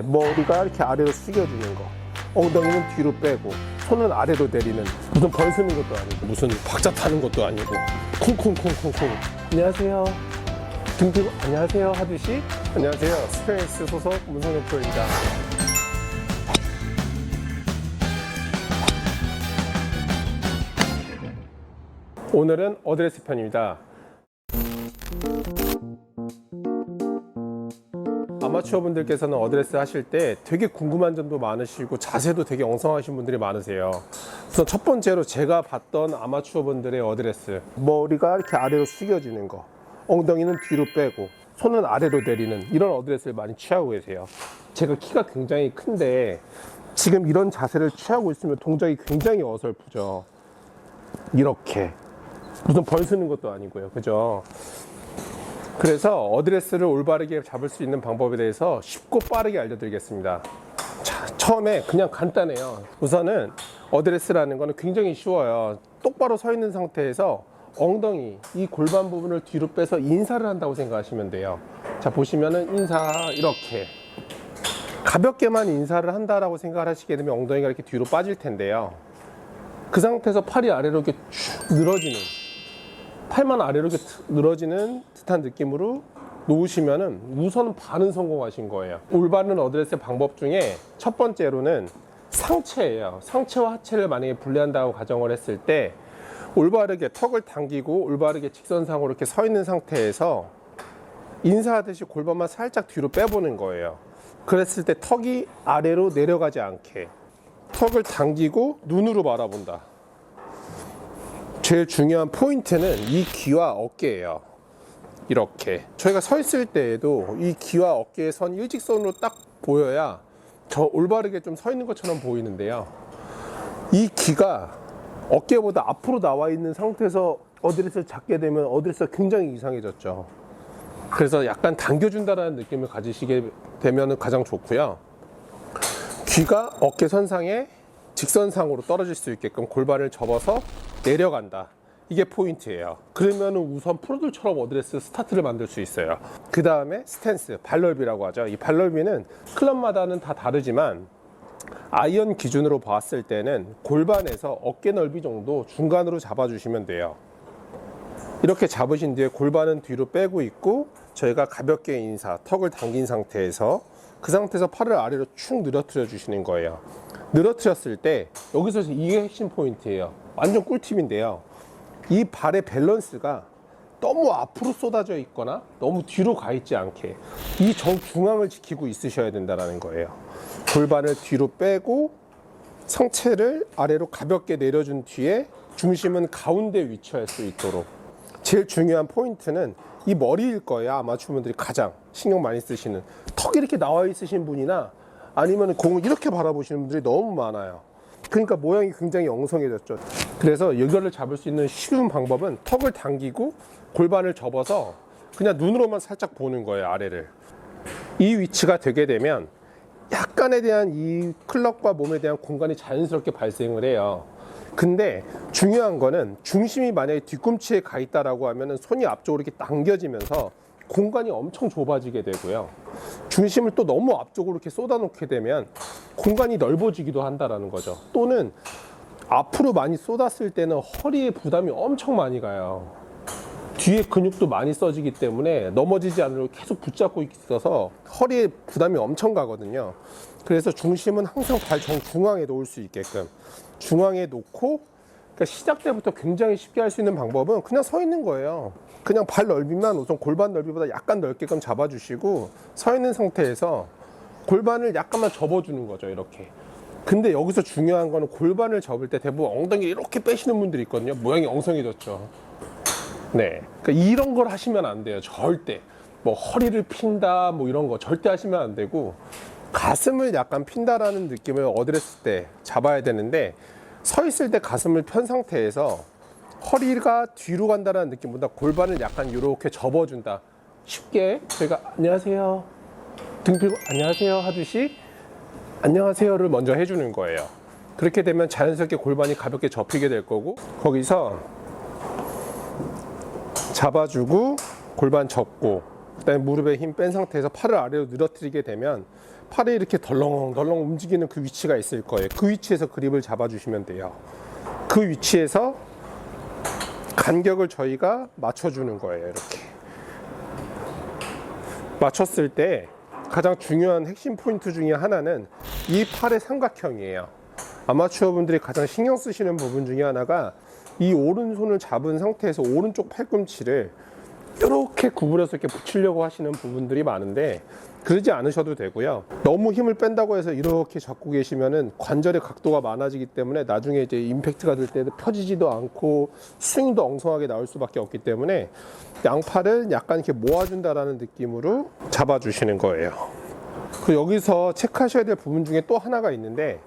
머리가 이렇게 아래로 숙여주는 거, 엉덩이는 뒤로 빼고 손은 아래로 내리는, 무슨 벌 쓰는 것도 아니고 무슨 박자 타는 것도 아니고 쿵쿵쿵쿵쿵 안녕하세요 등 펴고 안녕하세요 하듯이. 안녕하세요, 스페이스 소속 문성엽 프로입니다. 오늘은 어드레스 편입니다. 아마추어 분들께서는 어드레스 하실 때 되게 궁금한 점도 많으시고 자세도 되게 엉성하신 분들이 많으세요. 우선 첫 번째로 제가 봤던 아마추어 분들의 어드레스, 머리가 이렇게 아래로 숙여지는 거, 엉덩이는 뒤로 빼고 손은 아래로 내리는 이런 어드레스를 많이 취하고 계세요. 제가 키가 굉장히 큰데 지금 이런 자세를 취하고 있으면 동작이 굉장히 어설프죠. 이렇게 무슨 벌 쓰는 것도 아니고요, 그죠? 그래서 어드레스를 올바르게 잡을 수 있는 방법에 대해서 쉽고 빠르게 알려드리겠습니다. 자, 처음에 그냥 간단해요. 우선은 어드레스라는 거는 굉장히 쉬워요. 똑바로 서 있는 상태에서 엉덩이, 이 골반 부분을 뒤로 빼서 인사를 한다고 생각하시면 돼요. 자, 보시면은 인사, 이렇게 가볍게만 인사를 한다라고 생각을 하시게 되면 엉덩이가 이렇게 뒤로 빠질 텐데요. 그 상태에서 팔이 아래로 이렇게 쭉 늘어지는, 팔만 아래로 이렇게 늘어지는 듯한 느낌으로 놓으시면은 우선 반은 성공하신 거예요. 올바른 어드레스의 방법 중에 첫 번째로는 상체예요. 상체와 하체를 만약에 분리한다고 가정을 했을 때 올바르게 턱을 당기고 올바르게 직선상으로 이렇게 서 있는 상태에서 인사하듯이 골반만 살짝 뒤로 빼보는 거예요. 그랬을 때 턱이 아래로 내려가지 않게 턱을 당기고 눈으로 바라본다. 제일 중요한 포인트는 이 귀와 어깨예요. 이렇게 저희가 서 있을 때에도 이 귀와 어깨의 선 일직선으로 딱 보여야 저 올바르게 좀 서 있는 것처럼 보이는데요. 이 귀가 어깨보다 앞으로 나와 있는 상태에서 어드레스를 잡게 되면 어드레스가 굉장히 이상해졌죠. 그래서 약간 당겨준다는 느낌을 가지시게 되면 가장 좋고요. 귀가 어깨 선상에 직선상으로 떨어질 수 있게끔 골반을 접어서 내려간다. 이게 포인트예요. 그러면 우선 프로들처럼 어드레스 스타트를 만들 수 있어요. 그 다음에 스탠스, 발넓이라고 하죠. 이 발넓이는 클럽마다는 다 다르지만 아이언 기준으로 봤을 때는 골반에서 어깨 넓이 정도 중간으로 잡아주시면 돼요. 이렇게 잡으신 뒤에 골반은 뒤로 빼고 있고 저희가 가볍게 인사, 턱을 당긴 상태에서 그 상태에서 팔을 아래로 축 늘어뜨려 주시는 거예요. 늘어뜨렸을 때 여기서 이게 핵심 포인트예요. 완전 꿀팁인데요. 이 발의 밸런스가 너무 앞으로 쏟아져 있거나 너무 뒤로 가 있지 않게 이 정중앙을 지키고 있으셔야 된다는 거예요. 골반을 뒤로 빼고 상체를 아래로 가볍게 내려준 뒤에 중심은 가운데 위치할 수 있도록. 제일 중요한 포인트는 이 머리일 거예요. 아마추어분들이 가장 신경 많이 쓰시는, 턱이 이렇게 나와 있으신 분이나 아니면 공을 이렇게 바라보시는 분들이 너무 많아요. 그러니까 모양이 굉장히 엉성해졌죠. 그래서 이거를 잡을 수 있는 쉬운 방법은 턱을 당기고 골반을 접어서 그냥 눈으로만 살짝 보는 거예요, 아래를. 이 위치가 되게 되면 약간에 대한 이 클럭과 몸에 대한 공간이 자연스럽게 발생을 해요. 근데 중요한 거는 중심이 만약에 뒤꿈치에 가 있다라고 하면은 손이 앞쪽으로 이렇게 당겨지면서 공간이 엄청 좁아지게 되고요. 중심을 또 너무 앞쪽으로 이렇게 쏟아놓게 되면 공간이 넓어지기도 한다라는 거죠. 또는 앞으로 많이 쏟았을 때는 허리에 부담이 엄청 많이 가요. 뒤에 근육도 많이 써지기 때문에 넘어지지 않으려고 계속 붙잡고 있어서 허리에 부담이 엄청 가거든요. 그래서 중심은 항상 발 정중앙에 놓을 수 있게끔 중앙에 놓고, 그러니까 시작 때부터 굉장히 쉽게 할 수 있는 방법은 그냥 서 있는 거예요. 그냥 발 넓이만 우선 골반 넓이보다 약간 넓게끔 잡아주시고 서 있는 상태에서 골반을 약간만 접어주는 거죠, 이렇게. 근데 여기서 중요한 거는 골반을 접을 때 대부분 엉덩이 이렇게 빼시는 분들이 있거든요. 모양이 엉성해졌죠. 네, 그러니까 이런 걸 하시면 안 돼요. 절대. 뭐 허리를 핀다 뭐 이런 거 절대 하시면 안 되고, 가슴을 약간 핀다라는 느낌을 어드레스 때 잡아야 되는데, 서 있을 때 가슴을 편 상태에서 허리가 뒤로 간다는 느낌보다 골반을 약간 이렇게 접어준다. 쉽게 저희가 안녕하세요 등 펴고 안녕하세요 하듯이 안녕하세요를 먼저 해주는 거예요. 그렇게 되면 자연스럽게 골반이 가볍게 접히게 될 거고, 거기서 잡아주고 골반 접고 그다음에 무릎에 힘 뺀 상태에서 팔을 아래로 늘어뜨리게 되면 팔이 이렇게 덜렁덜렁 움직이는 그 위치가 있을 거예요. 그 위치에서 그립을 잡아주시면 돼요. 그 위치에서 간격을 저희가 맞춰주는 거예요. 이렇게 맞췄을 때 가장 중요한 핵심 포인트 중에 하나는 이 팔의 삼각형이에요. 아마추어 분들이 가장 신경 쓰시는 부분 중에 하나가 이 오른손을 잡은 상태에서 오른쪽 팔꿈치를 이렇게 구부려서 이렇게 붙이려고 하시는 부분들이 많은데, 그러지 않으셔도 되고요. 너무 힘을 뺀다고 해서 이렇게 잡고 계시면은 관절의 각도가 많아지기 때문에 나중에 이제 임팩트가 될 때도 펴지지도 않고 스윙도 엉성하게 나올 수밖에 없기 때문에 양팔을 약간 이렇게 모아준다라는 느낌으로 잡아주시는 거예요. 그리고 여기서 체크하셔야 될 부분 중에 또 하나가 있는데,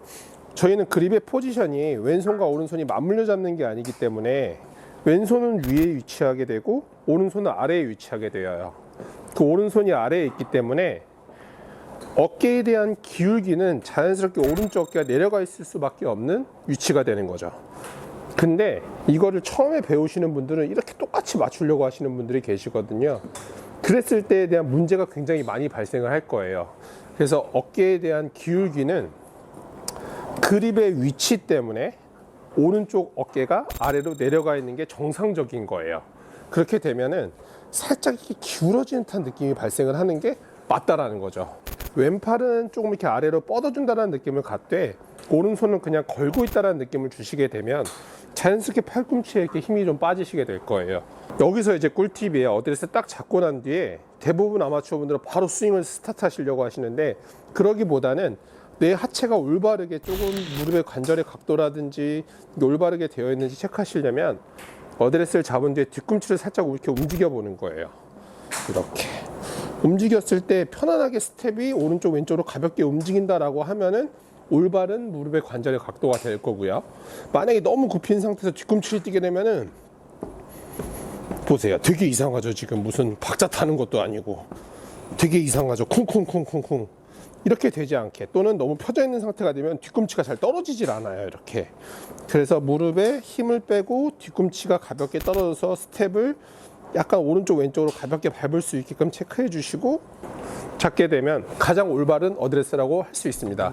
저희는 그립의 포지션이 왼손과 오른손이 맞물려 잡는 게 아니기 때문에 왼손은 위에 위치하게 되고 오른손은 아래에 위치하게 되어요. 그 오른손이 아래에 있기 때문에 어깨에 대한 기울기는 자연스럽게 오른쪽 어깨가 내려가 있을 수밖에 없는 위치가 되는 거죠. 근데 이거를 처음에 배우시는 분들은 이렇게 똑같이 맞추려고 하시는 분들이 계시거든요. 그랬을 때에 대한 문제가 굉장히 많이 발생을 할 거예요. 그래서 어깨에 대한 기울기는 그립의 위치 때문에 오른쪽 어깨가 아래로 내려가 있는 게 정상적인 거예요. 그렇게 되면은 살짝 이렇게 기울어지는 듯한 느낌이 발생을 하는 게 맞다라는 거죠. 왼팔은 조금 이렇게 아래로 뻗어준다는 느낌을 갖되 오른손은 그냥 걸고 있다는 느낌을 주시게 되면 자연스럽게 팔꿈치에 이렇게 힘이 좀 빠지시게 될 거예요. 여기서 이제 꿀팁이에요. 어드레스 딱 잡고 난 뒤에 대부분 아마추어 분들은 바로 스윙을 스타트 하시려고 하시는데, 그러기보다는 내 하체가 올바르게 조금 무릎의 관절의 각도라든지 올바르게 되어 있는지 체크하시려면 어드레스를 잡은 뒤에 뒤꿈치를 살짝 이렇게 움직여 보는 거예요. 이렇게 움직였을 때 편안하게 스텝이 오른쪽 왼쪽으로 가볍게 움직인다라고 하면은 올바른 무릎의 관절의 각도가 될 거고요. 만약에 너무 굽힌 상태에서 뒤꿈치를 뛰게 되면은 보세요. 되게 이상하죠. 지금 무슨 박자 타는 것도 아니고 되게 이상하죠. 쿵쿵쿵쿵쿵 이렇게 되지 않게, 또는 너무 펴져 있는 상태가 되면 뒤꿈치가 잘 떨어지질 않아요. 이렇게. 그래서 무릎에 힘을 빼고 뒤꿈치가 가볍게 떨어져서 스텝을 약간 오른쪽 왼쪽으로 가볍게 밟을 수 있게끔 체크해 주시고 잡게 되면 가장 올바른 어드레스라고 할 수 있습니다.